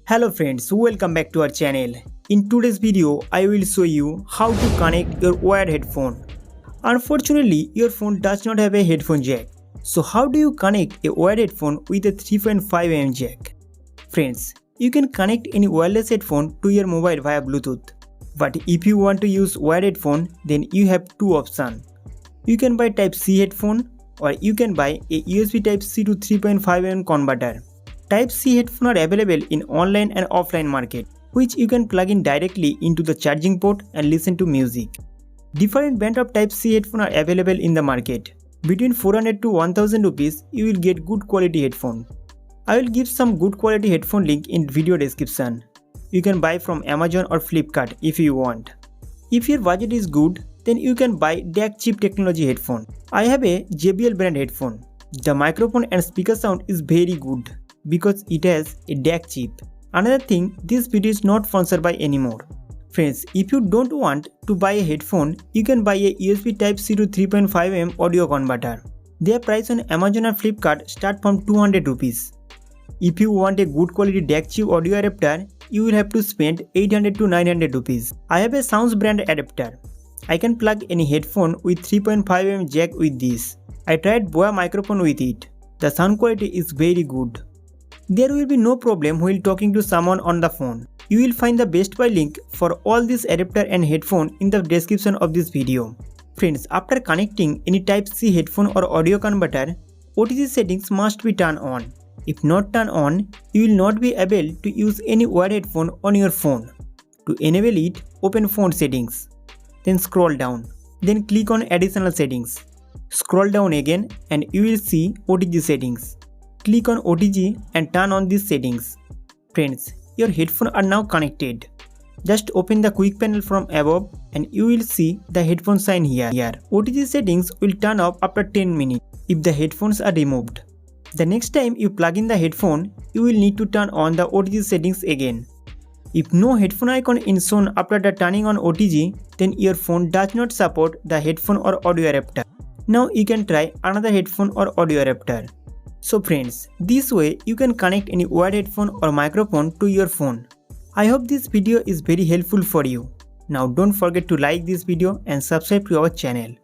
Hello friends, welcome back to our channel. In today's video, I will show you how to connect your wired headphone. Unfortunately, your phone does not have a headphone jack. So how do you connect a wired headphone with a 3.5mm jack? Friends, you can connect any wireless headphone to your mobile via Bluetooth. But if you want to use wired headphone, then you have two options. You can buy Type-C headphone or you can buy a USB Type-C to 3.5mm converter. Type-C headphones are available in online and offline market, which you can plug in directly into the charging port and listen to music. Different brand of Type-C headphones are available in the market. Between 400 to 1000 rupees, you will get good quality headphone. I will give some good quality headphone link in video description. You can buy from Amazon or Flipkart if you want. If your budget is good, then you can buy 𝗦𝘂𝐽𝐿 technology headphone. I have a JBL brand headphone. The microphone and speaker sound is very good because it has a DAC chip. Another thing, this video is not sponsored by anymore. Friends, if you don't want to buy a headphone, you can buy a USB Type-C to 3.5mm audio converter. Their price on Amazon and Flipkart start from 200 rupees. If you want a good quality DAC chip audio adapter, you will have to spend 800 to 900 rupees. I have a Sounds brand adapter. I can plug any headphone with 3.5mm jack with this. I tried Boya microphone with it. The sound quality is very good. There will be no problem while talking to someone on the phone. You will find the Best Buy link for all this adapter and headphone in the description of this video. Friends, after connecting any Type-C headphone or audio converter, OTG settings must be turned on. If not turned on, you will not be able to use any wired headphone on your phone. To enable it, open Phone Settings. Then scroll down. Then click on Additional Settings. Scroll down again and you will see OTG settings. Click on OTG and turn on these settings. Friends, your headphones are now connected. Just open the quick panel from above and you will see the headphone sign here. OTG settings will turn off after 10 minutes if the headphones are removed. The next time you plug in the headphone, you will need to turn on the OTG settings again. If no headphone icon is shown after the turning on OTG, then your phone does not support the headphone or audio adapter. Now you can try another headphone or audio adapter. So friends, this way you can connect any wired headphone or microphone to your phone. I hope this video is very helpful for you. Now don't forget to like this video and subscribe to our channel.